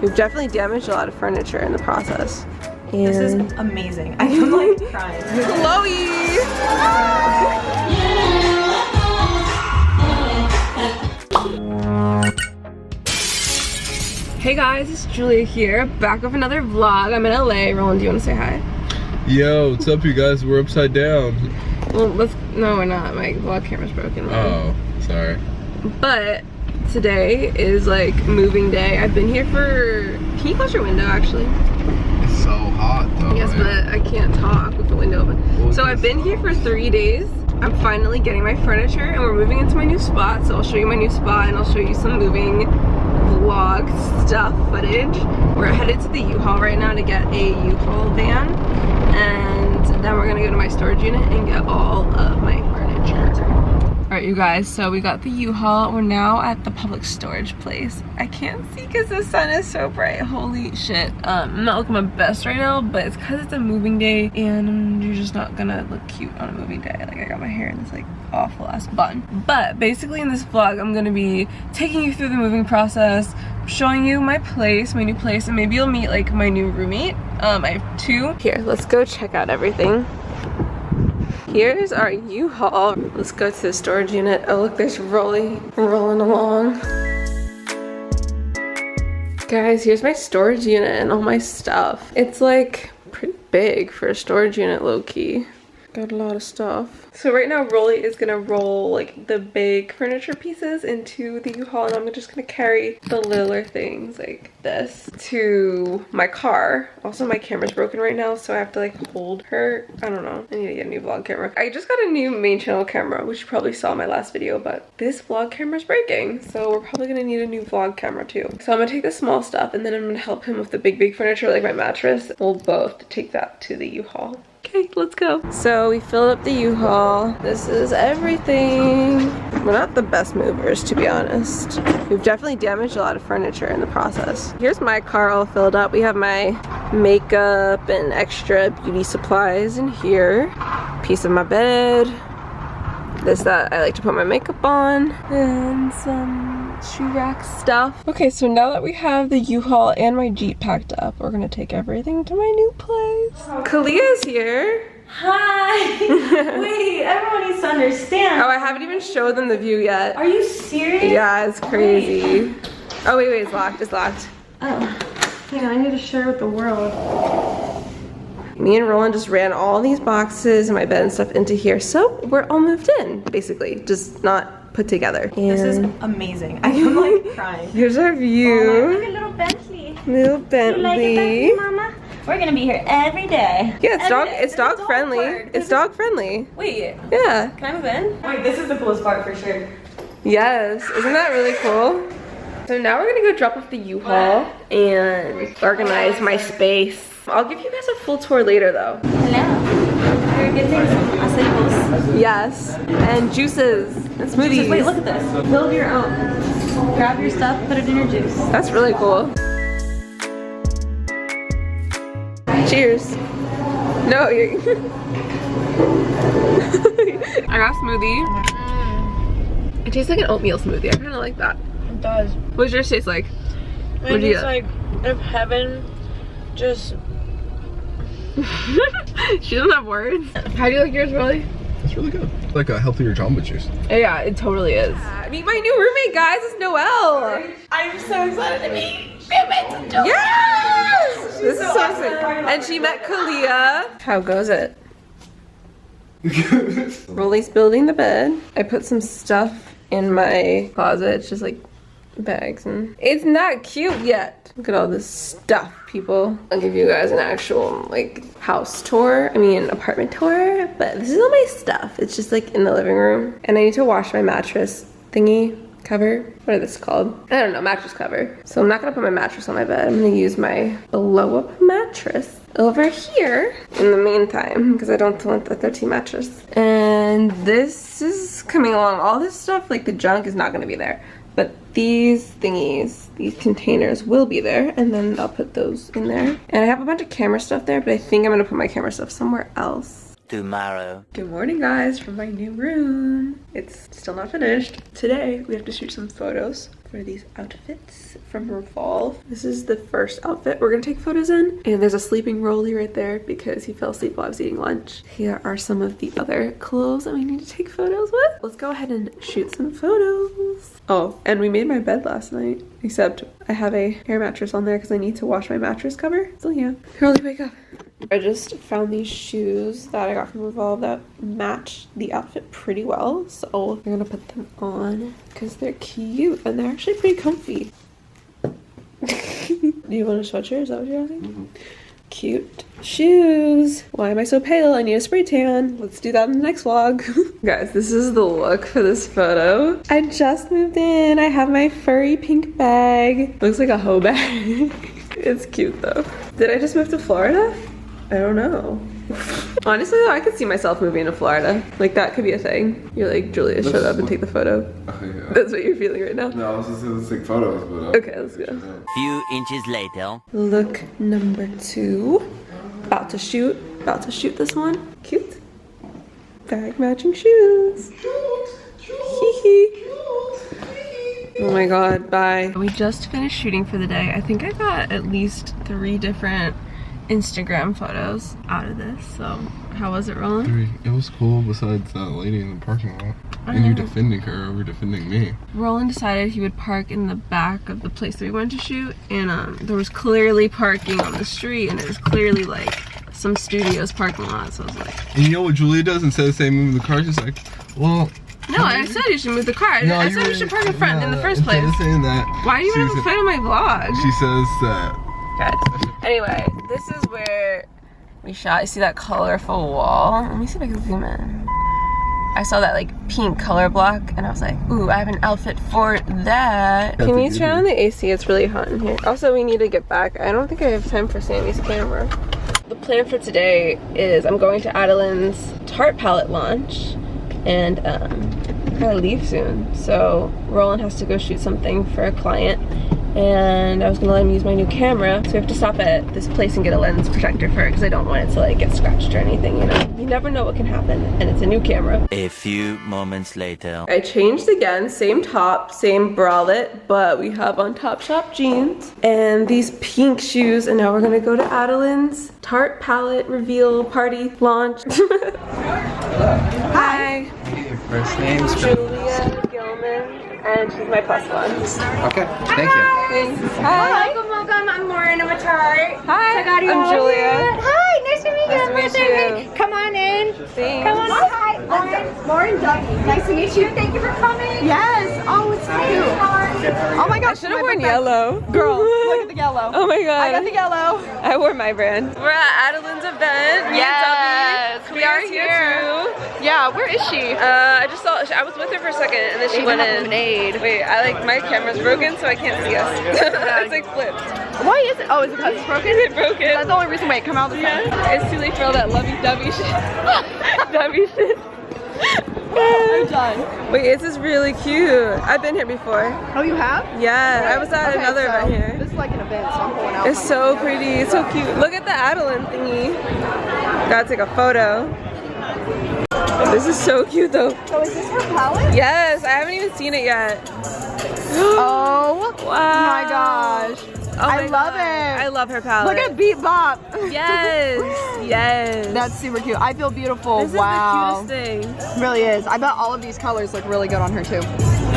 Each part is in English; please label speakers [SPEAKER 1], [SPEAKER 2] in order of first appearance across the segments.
[SPEAKER 1] We've definitely damaged a lot of furniture in the process. And
[SPEAKER 2] this is amazing. I am like crying.
[SPEAKER 1] Chloe! Hey guys, it's Julia here, back with another vlog. I'm in LA. Roland, do you want to say hi?
[SPEAKER 3] Yo, what's up you guys? We're upside down.
[SPEAKER 1] Well, no we're not. My vlog camera's broken.
[SPEAKER 3] Oh, sorry.
[SPEAKER 1] But today is like moving day. I've been here for, can you close your window actually?
[SPEAKER 3] It's so hot though.
[SPEAKER 1] Yes, but I can't talk with the window open.
[SPEAKER 3] Well,
[SPEAKER 1] so I've been here for 3 days. I'm finally getting my furniture and we're moving into my new spot. So I'll show you my new spot and I'll show you some moving vlog stuff footage. We're headed to the U-Haul right now to get a U-Haul van. And then we're gonna go to my storage unit and get all of my furniture. Alright you guys, so we got the U-Haul. We're now at the public storage place. I can't see because the sun is so bright. Holy shit. I'm not looking my best right now, but it's because it's a moving day and you're just not gonna look cute on a moving day. Like I got my hair in this like awful ass bun. But basically in this vlog, I'm gonna be taking you through the moving process, showing you my place, my new place, and maybe you'll meet like my new roommate. I have 2. Here, let's go check out everything. Here's our U-Haul. Let's go to the storage unit. Oh look, there's rolling along. Guys, here's my storage unit and all my stuff. It's like pretty big for a storage unit, low-key. Got a lot of stuff. So right now Rolly is gonna roll like the big furniture pieces into the U-Haul and I'm just gonna carry the littler things like this to my car. Also my camera's broken right now so I have to like hold her. I don't know. I need to get a new vlog camera. I just got a new main channel camera, which you probably saw in my last video, but this vlog camera's breaking. So we're probably gonna need a new vlog camera too. So I'm gonna take the small stuff and then I'm gonna help him with the big furniture like my mattress. We'll both take that to the U-Haul. Okay, let's go. So we filled up the U-Haul. This is everything. We're not the best movers, to be honest. We've definitely damaged a lot of furniture in the process. Here's my car all filled up. We have my makeup and extra beauty supplies in here. Piece of my bed. This that I like to put my makeup on. And some shoe rack stuff. Okay, so now that we have the U-Haul and my Jeep packed up, we're gonna take everything to my new place. Kalia's here.
[SPEAKER 2] Hi! Wait, everyone needs to understand.
[SPEAKER 1] Oh, I haven't even showed them the view yet.
[SPEAKER 2] Are you serious?
[SPEAKER 1] Yeah, it's crazy.
[SPEAKER 2] Wait.
[SPEAKER 1] Oh, wait, it's locked. It's locked.
[SPEAKER 2] Oh, hang on, I need to share with the world.
[SPEAKER 1] Me and Roland just ran all these boxes and my bed and stuff into here. So we're all moved in, basically. Just not put together. And
[SPEAKER 2] this is amazing. I am like crying.
[SPEAKER 1] Here's our view.
[SPEAKER 2] Oh, look at little Bentley.
[SPEAKER 1] Little Bentley.
[SPEAKER 2] You like it, Bentley, Mama? We're gonna be here every day.
[SPEAKER 1] Yeah, it's
[SPEAKER 2] every day.
[SPEAKER 1] it's dog friendly. It's dog friendly.
[SPEAKER 2] Wait.
[SPEAKER 1] Yeah.
[SPEAKER 2] Can I move in? Wait, this is the coolest part for sure.
[SPEAKER 1] Yes. Isn't that really cool? So now we're gonna go drop off the U-Haul and organize my space. I'll give you guys a full tour later though.
[SPEAKER 2] Hello. We're getting some aceitos.
[SPEAKER 1] Yes. And juices and smoothies.
[SPEAKER 2] Wait, look at this. Build your own. Grab your stuff, put it in your juice.
[SPEAKER 1] That's really cool. Cheers. No, you're I got a smoothie. It tastes like an oatmeal smoothie. I kind of like that.
[SPEAKER 4] It does.
[SPEAKER 1] What does yours taste like?
[SPEAKER 4] It tastes like if heaven just...
[SPEAKER 1] She doesn't have words. How do you like yours, Rolly?
[SPEAKER 3] It's really good. Like a healthier Jamba Juice.
[SPEAKER 1] Yeah, it totally is. Meet my new roommate, guys. It's Noelle.
[SPEAKER 2] I'm so excited to meet roommates.
[SPEAKER 1] Yes! This is so exciting. And she met Kalia. How goes it? Rolly's building the bed. I put some stuff in my closet. It's just like bags and it's not cute yet. Look at all this stuff, people. I'll give you guys an actual like house tour. I mean apartment tour, but this is all my stuff. It's just like in the living room. And I need to wash my mattress thingy cover. What is this called? I don't know, mattress cover. So I'm not gonna put my mattress on my bed. I'm gonna use my blow up mattress over here in the meantime because I don't want the 13 mattress. And this is coming along. All this stuff, like the junk is not gonna be there. But these thingies, these containers will be there and then I'll put those in there. And I have a bunch of camera stuff there, but I think I'm gonna put my camera stuff somewhere else.
[SPEAKER 5] tomorrow.
[SPEAKER 1] Good morning, guys, from my new room. It's still not finished. Today we have to shoot some photos for these outfits from Revolve. This is the first outfit we're gonna take photos in, and there's a sleeping Rolly right there because he fell asleep while I was eating lunch. Here are some of the other clothes that we need to take photos with. Let's go ahead and shoot some photos. Oh, and we made my bed last night, except I have a hair mattress on there because I need to wash my mattress cover. So yeah, Rolly, wake up. I just found these shoes that I got from Revolve that match the outfit pretty well, so we're gonna put them on because they're cute and they're actually pretty comfy. Do you want a sweatshirt? Is that what you're asking? Mm-hmm. Cute shoes. Why am I so pale? I need a spray tan. Let's do that in the next vlog. Guys, this is the look for this photo. I just moved in. I have my furry pink bag. Looks like a hoe bag. It's cute though. Did I just move to Florida? I don't know. Honestly though, I could see myself moving to Florida. Like that could be a thing. You're like, Julia, shut up and take the photo.
[SPEAKER 3] Yeah.
[SPEAKER 1] That's what you're feeling right now?
[SPEAKER 3] No, I was just gonna take photos, but
[SPEAKER 1] okay, let's go.
[SPEAKER 5] Few inches later.
[SPEAKER 1] Look number 2. About to shoot this one. Cute. Bag matching shoes. Hee. Oh my god, bye. We just finished shooting for the day. I think I got at least 3 different Instagram photos out of this. So how was it, Roland?
[SPEAKER 3] 3. It was cool besides that lady in the parking lot. And you defending her over defending me.
[SPEAKER 1] Roland decided he would park in the back of the place that we wanted to shoot, and there was clearly parking on the street, and it was clearly like some studios parking lot. So I was like,
[SPEAKER 3] and you know what Julia does? Instead of saying move the car, she's like, well,
[SPEAKER 1] no, I said you should move the car.
[SPEAKER 3] no,
[SPEAKER 1] I said you should park in front in the first place.
[SPEAKER 3] Instead of saying that,
[SPEAKER 1] why do you have a fight on my vlog?
[SPEAKER 3] She says that.
[SPEAKER 1] Good. Anyway, this is where we shot. You see that colorful wall? Let me see if I can zoom in. I saw that like pink color block and I was like, ooh, I have an outfit for that. Can you turn on the AC? It's really hot in here. Also, we need to get back. I don't think I have time for Sammy's camera. The plan for today is I'm going to Adeline's Tarte palette launch, and I gotta leave soon. So Roland has to go shoot something for a client, and I was gonna let him use my new camera, so we have to stop at this place and get a lens protector for it because I don't want it to like get scratched or anything, you know? You never know what can happen, and it's a new camera.
[SPEAKER 5] A few moments later.
[SPEAKER 1] I changed again, same top, same bralette, but we have on Topshop jeans and these pink shoes, and now we're gonna go to Adeline's Tarte palette reveal party launch. Hi.
[SPEAKER 6] Your first name's
[SPEAKER 1] Julia Gilman. And she's my plus one.
[SPEAKER 6] Okay, thank you.
[SPEAKER 1] Thanks. Hi.
[SPEAKER 7] Welcome. I'm Lauren. I'm a Tarte.
[SPEAKER 1] Hi. I'm Julia.
[SPEAKER 7] Hi. Nice to meet you.
[SPEAKER 1] Nice to meet you.
[SPEAKER 7] Come on in.
[SPEAKER 1] Thanks.
[SPEAKER 7] Come on. Hi. Lauren Duffy. Nice to meet you. Thank you for coming.
[SPEAKER 2] Yes. Oh, it's cute. Oh my gosh.
[SPEAKER 1] I should have worn yellow.
[SPEAKER 2] Girl, look at the yellow.
[SPEAKER 1] Oh my god.
[SPEAKER 2] I got the yellow.
[SPEAKER 1] I wore my brand. We're at Adeline's event.
[SPEAKER 2] Yes. We are here.
[SPEAKER 1] Too.
[SPEAKER 2] Yeah, where is she?
[SPEAKER 1] I just saw, I was with her for a second and then she went in. Wait, my camera's broken so I can't see us. It's like flipped.
[SPEAKER 2] Why is it? Oh, is it because it's broken?
[SPEAKER 1] It's broken.
[SPEAKER 2] That's the only reason why it come out this time.
[SPEAKER 1] It's too late for all that lovey-dovey shit. Dovey shit.
[SPEAKER 2] I'm done.
[SPEAKER 1] Wait, this is really cute. I've been here before.
[SPEAKER 2] Oh, you have?
[SPEAKER 1] Yeah, I was at another event here.
[SPEAKER 2] This is like an event, so I'm going out.
[SPEAKER 1] It's so pretty. It's so cute. Look at the Adeline thingy. Gotta take a photo. This is so cute though.
[SPEAKER 2] So is this her palette?
[SPEAKER 1] Yes, I haven't even seen it yet.
[SPEAKER 2] Oh
[SPEAKER 1] wow.
[SPEAKER 2] My gosh.
[SPEAKER 1] Oh my
[SPEAKER 2] I love
[SPEAKER 1] God.
[SPEAKER 2] it.
[SPEAKER 1] I love her palette.
[SPEAKER 2] Look at Beat Bop.
[SPEAKER 1] Yes. Yes.
[SPEAKER 2] That's super cute. I feel beautiful.
[SPEAKER 1] This
[SPEAKER 2] wow.
[SPEAKER 1] is the cutest thing.
[SPEAKER 2] It really is. I bet all of these colors look really good on her too.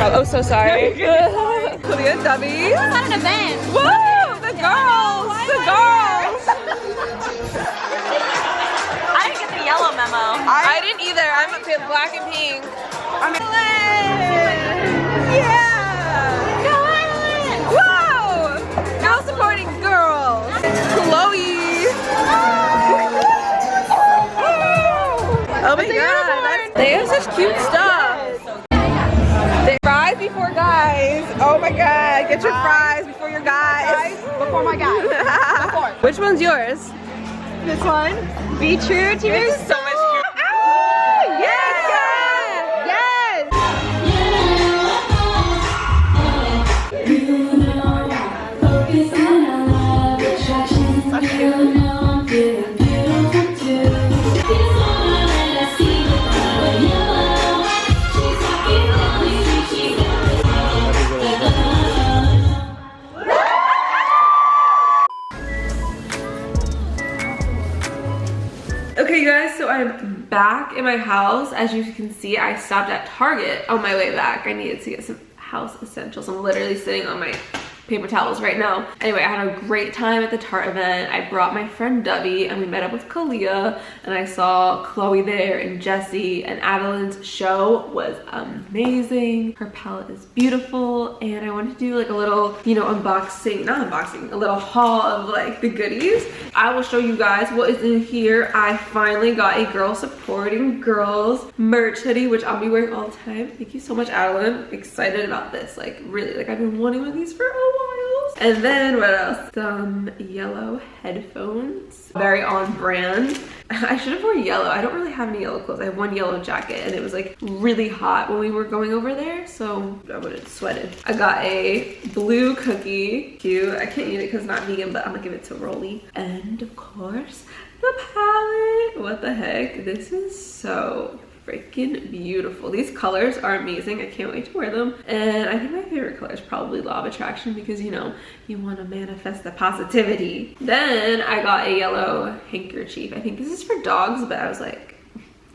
[SPEAKER 1] Oh, so sorry. Julia Dubby.
[SPEAKER 7] It's not an event.
[SPEAKER 1] Woo! The girls! The girls!
[SPEAKER 7] I didn't get the yellow memo.
[SPEAKER 1] I didn't either. I'm black and pink. I'm yeah!
[SPEAKER 7] Go Adeline!
[SPEAKER 1] Whoa! Girl supporting girls. Chloe. Oh my god, they have such cute stuff. They fries before guys. Oh my god, get your fries before your guys.
[SPEAKER 2] Before my guy. Before.
[SPEAKER 1] Which one's yours?
[SPEAKER 2] This one. Be true to yourself.
[SPEAKER 1] So much cute. Yes!
[SPEAKER 2] Yes!
[SPEAKER 1] Okay guys, so I'm back in my house. As you can see, I stopped at Target on my way back. I needed to get some house essentials. I'm literally sitting on my paper towels right now. Anyway, I had a great time at the Tarte event. I brought my friend Debbie and we met up with Kalia, and I saw Chloe there and Jessie, and Adeline's show was amazing. Her palette is beautiful, and I wanted to do like a little, you know, unboxing, not unboxing, a little haul of like the goodies. I will show you guys what is in here. I finally got a Girl Supporting Girls merch hoodie, which I'll be wearing all the time. Thank you so much, Adeline. Excited about this, like really, like I've been wanting one of these for a while. And then what else? Some yellow headphones, very on brand. I should have worn yellow. I don't really have any yellow clothes. I have one yellow jacket and it was like really hot when we were going over there, so I would have sweated. I got a blue cookie, cute. I can't eat it because it's not vegan, but I'm gonna give it to Rolly. And of course, the palette. What the heck? This is so freaking beautiful. These colors are amazing. I can't wait to wear them. And I think my favorite color is probably Law of Attraction, because you know, you want to manifest the positivity. Then I got a yellow handkerchief. I think this is for dogs, but I was like,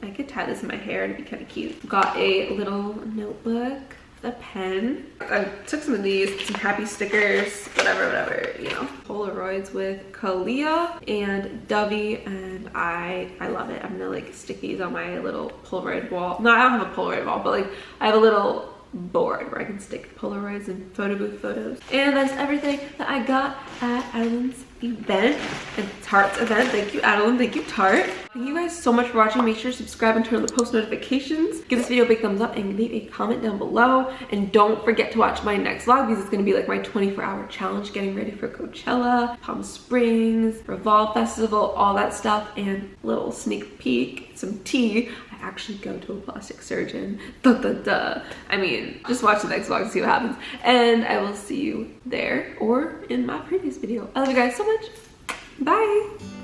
[SPEAKER 1] I could tie this in my hair and it'd be kind of cute. Got a little notebook, a pen. I took some of these, some happy stickers, whatever, you know. Polaroids with Kalia and Dovey, and I love it. I'm gonna like stick these on my little Polaroid wall. No, I don't have a Polaroid wall, but like I have a little board where I can stick Polaroids and photo booth photos. And that's everything that I got at Adeline's event and Tarte's event. Thank you, Adeline. Thank you, Tarte. Thank you guys so much for watching. Make sure to subscribe and turn on the post notifications. Give this video a big thumbs up and leave a comment down below. And don't forget to watch my next vlog, because it's going to be like my 24-hour challenge getting ready for Coachella, Palm Springs, Revolve Festival, all that stuff, and a little sneak peek, some tea. I actually go to a plastic surgeon. I mean, just watch the next vlog to see what happens. And I will see you there or in my previous video. I love you guys so much. Bye.